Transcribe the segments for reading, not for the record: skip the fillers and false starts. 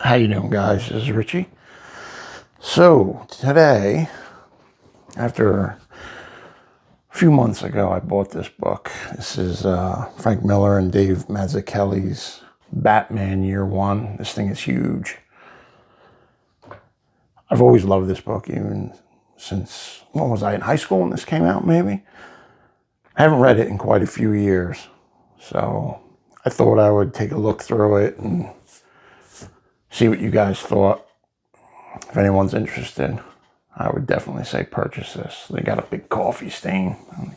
How you doing, guys? This is Richie. So today, after a few months ago, I bought this book. This is Frank Miller and Dave Mazzucchelli's Batman Year One. This thing is huge. I've always loved this book, even since, when was I, in high school when this came out, maybe? I haven't read it in quite a few years, so I thought I would take a look through it and see what you guys thought. If anyone's interested, I would definitely say purchase this. They got a big coffee stain on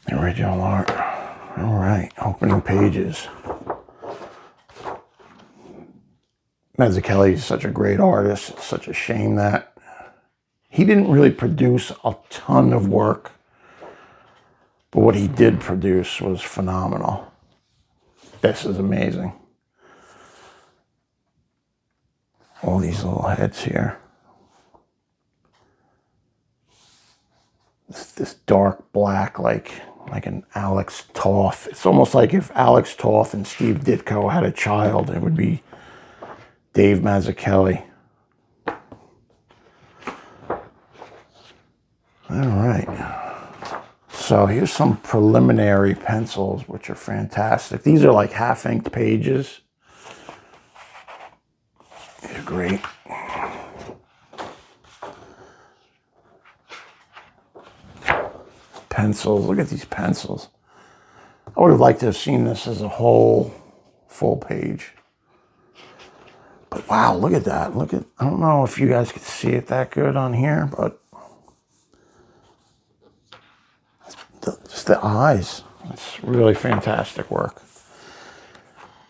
the original art. All right, opening pages. Mazzucchelli is such a great artist. It's such a shame that he didn't really produce a ton of work, but what he did produce was phenomenal. This is amazing. All these little heads here. This dark black, like an Alex Toth. It's almost like if Alex Toth and Steve Ditko had a child, it would be Dave Mazzucchelli. All right. So here's some preliminary pencils, which are fantastic. These are like half-inked pages. They're great. Pencils. Look at these pencils. I would have liked to have seen this as a whole full page. But wow, look at that. I don't know if you guys could see it that good on here, but just the eyes. It's really fantastic work.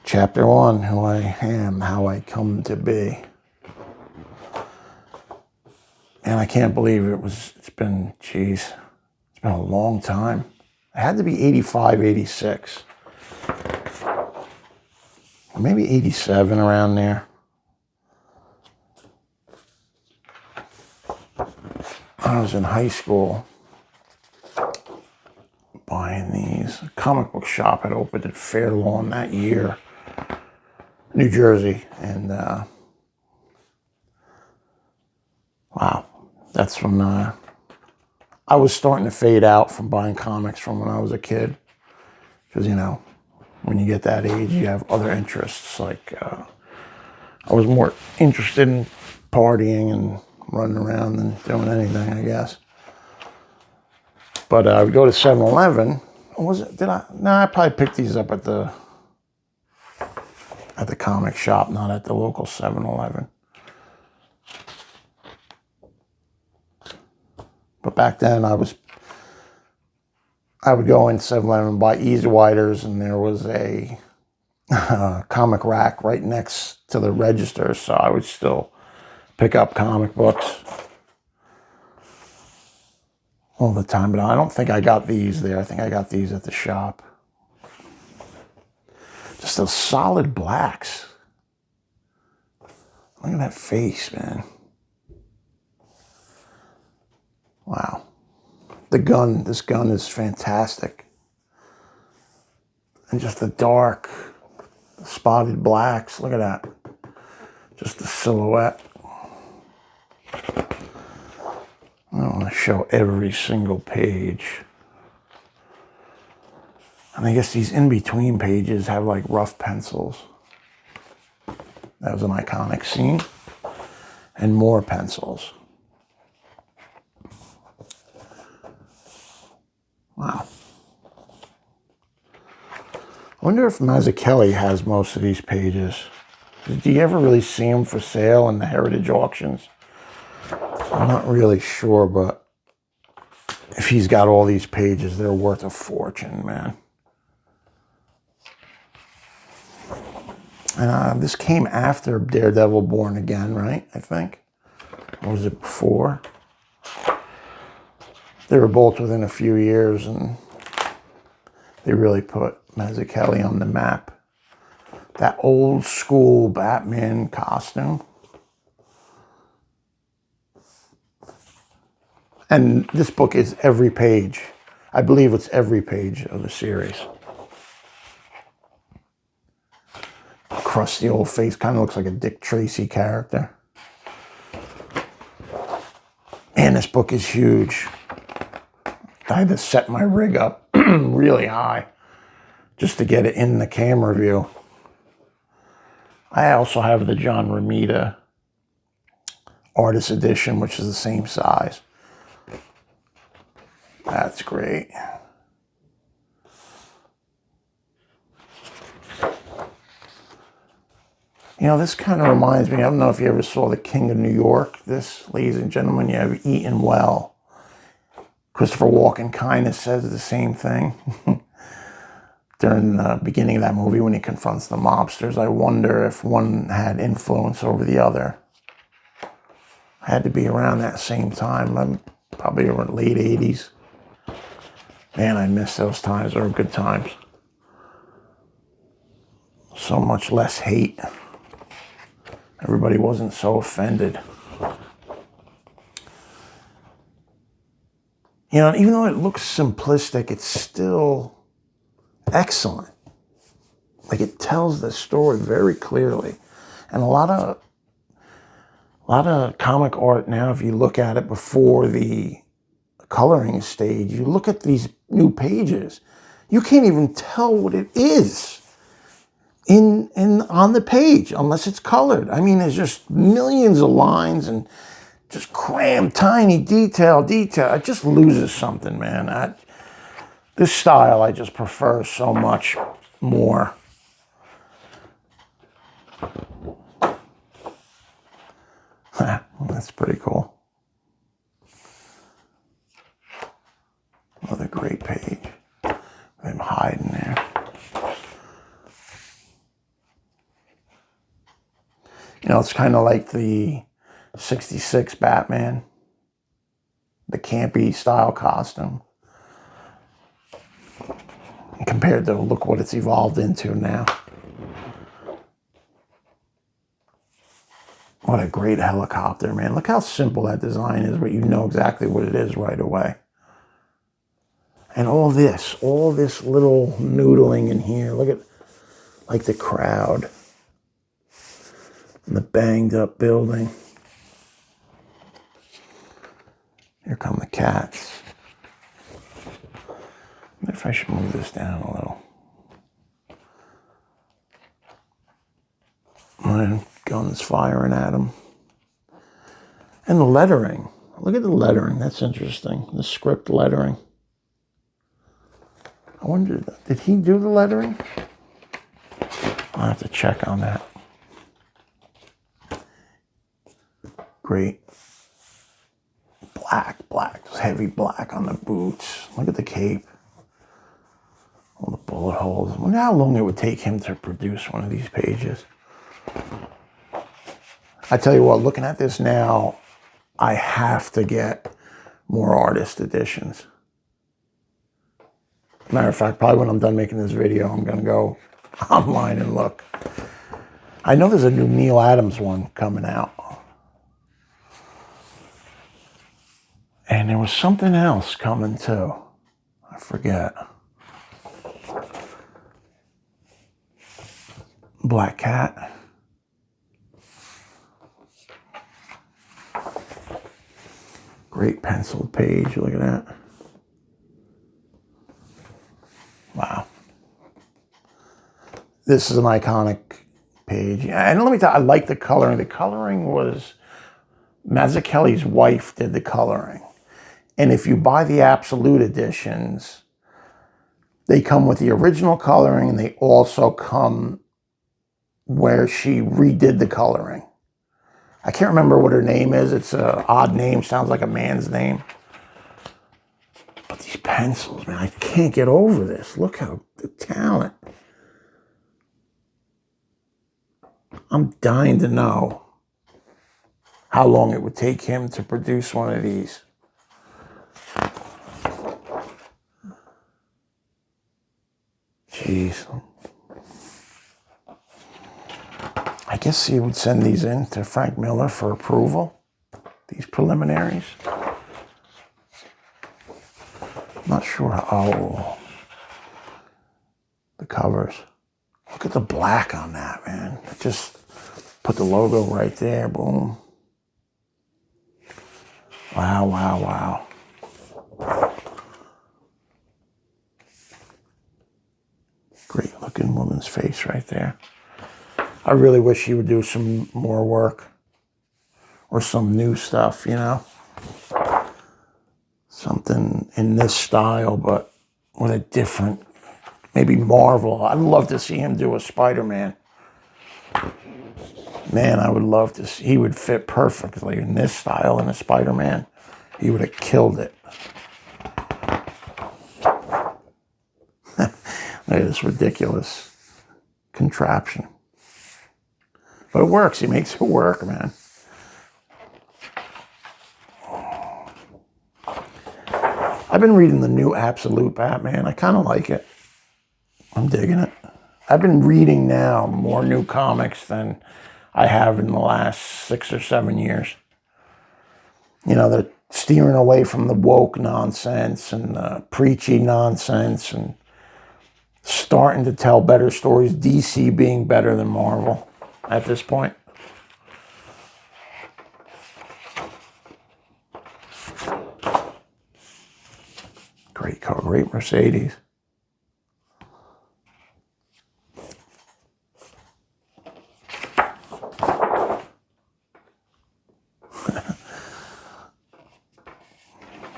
Chapter 1, Who I Am, How I Come to Be. And I can't believe it's been a long time. It had to be 85, 86. Or maybe 87, around there. I was in high school buying these. A comic book shop had opened at Fair Lawn that year, New Jersey, and wow, that's when I was starting to fade out from buying comics from when I was a kid, because when you get that age, you have other interests. Like I was more interested in partying and running around than doing anything, I guess. But I would go to 7-Eleven. I probably picked these up at the comic shop, not at the local 7-Eleven. But back then, I would go in 7-Eleven and buy Easy Widers, and there was a comic rack right next to the register, so I would still pick up comic books all the time. But I don't think I got these there. I think I got these at the shop. Just those solid blacks. Look at that face, man. Wow. This gun is fantastic. And just the dark, spotted blacks. Look at that. Just the silhouette. I don't want to show every single page. And I guess these in-between pages have like rough pencils. That was an iconic scene. And more pencils. Wow. I wonder if Mazzucchelli has most of these pages. Do you ever really see them for sale in the heritage auctions? I'm not really sure, but if he's got all these pages, they're worth a fortune, man. And this came after Daredevil Born Again, right? I think. Or was it before? They were both within a few years, and they really put Mazzucchelli on the map. That old school Batman costume. And this book is every page. I believe it's every page of the series. crusty old face. Kind of looks like a Dick Tracy character. Man, this book is huge. I had to set my rig up really high just to get it in the camera view. I also have the John Romita Artist Edition, which is the same size. That's great. You know, this kind of reminds me, I don't know if you ever saw The King of New York. This, ladies and gentlemen, you have Eaten Well. Christopher Walken kind of says the same thing during the beginning of that movie when he confronts the mobsters. I wonder if one had influence over the other. Had to be around that same time, probably around late 80s. Man, I miss those times. They were good times. So much less hate. Everybody wasn't so offended. You know, even though it looks simplistic, it's still excellent. Like, it tells the story very clearly. And a lot of comic art now, if you look at it before the coloring stage, you look at these new pages, you can't even tell what it is on the page unless it's colored. I mean, there's just millions of lines and just crammed tiny detail. It just loses something, man. This style I just prefer so much more. That's pretty cool. Another great page. Him hiding there. You know, it's kind of like the 66 Batman. The campy style costume. Compared to, look what it's evolved into now. What a great helicopter, man. Look how simple that design is, but you know exactly what it is right away. And all this little noodling in here. Look at, like, the crowd. And the banged up building. Here come the cats. Maybe if I should move this down a little. And guns firing at them. And the lettering. Look at the lettering. That's interesting. The script lettering. I wonder, did he do the lettering? I'll have to check on that. Great. Black. Just heavy black on the boots. Look at the cape. All the bullet holes. I wonder how long it would take him to produce one of these pages. I tell you what, looking at this now, I have to get more artist editions. Matter of fact, probably when I'm done making this video, I'm going to go online and look. I know there's a new Neil Adams one coming out. And there was something else coming too. I forget. Black Cat. Great penciled page. Look at that. Wow. This is an iconic page. And let me tell you, I like the coloring. The coloring was Mazzucchelli's wife did the coloring. And if you buy the Absolute editions, they come with the original coloring and they also come where she redid the coloring. I can't remember what her name is. It's an odd name. Sounds like a man's name. But these pencils, man, I can't get over this. Look how the talent. I'm dying to know how long it would take him to produce one of these. Jeez. I guess he would send these in to Frank Miller for approval, these preliminaries. Not sure how, oh, the covers. Look at the black on that, man. The Just put the logo right there. Boom. Wow, wow, wow. Great looking woman's face right there. I really wish he would do some more work or some new stuff, you know? Something in this style, but with a different, maybe Marvel. I'd love to see him do a Spider-Man. Man, I would love to see, he would fit perfectly in this style in a Spider-Man. He would have killed it. Look at this ridiculous contraption. But it works. He makes it work, man. I've been reading the new Absolute Batman. I kind of like it. I'm digging it. I've been reading now more new comics than I have in the last 6 or 7 years. You know, they're steering away from the woke nonsense and the preachy nonsense and starting to tell better stories. DC being better than Marvel at this point. Great car, great Mercedes.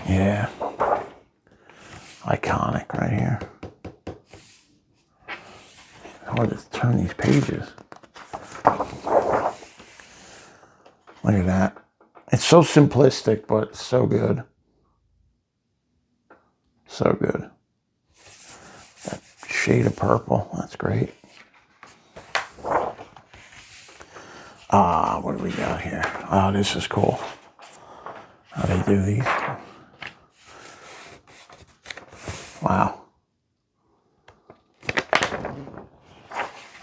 Yeah. Iconic right here. Hard to turn these pages. Look at that. It's so simplistic, but so good. So good. That shade of purple. That's great. What do we got here? Oh, this is cool. How they do these. Wow.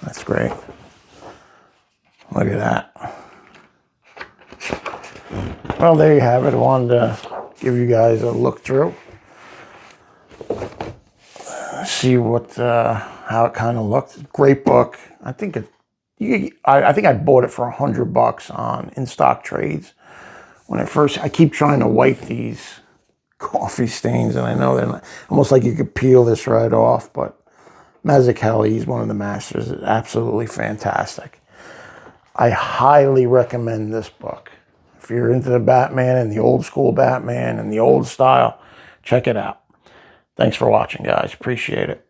That's great. Look at that. Well, there you have it. I wanted to give you guys a look through. See what, how it kind of looked. Great book. I think I think I bought it for $100 on In Stock Trades. When I keep trying to wipe these coffee stains, and I know they're not, almost like you could peel this right off, but Mazzucchelli, he's one of the masters. It's absolutely fantastic. I highly recommend this book. If you're into the Batman and the old school Batman and the old style, check it out. Thanks for watching, guys. Appreciate it.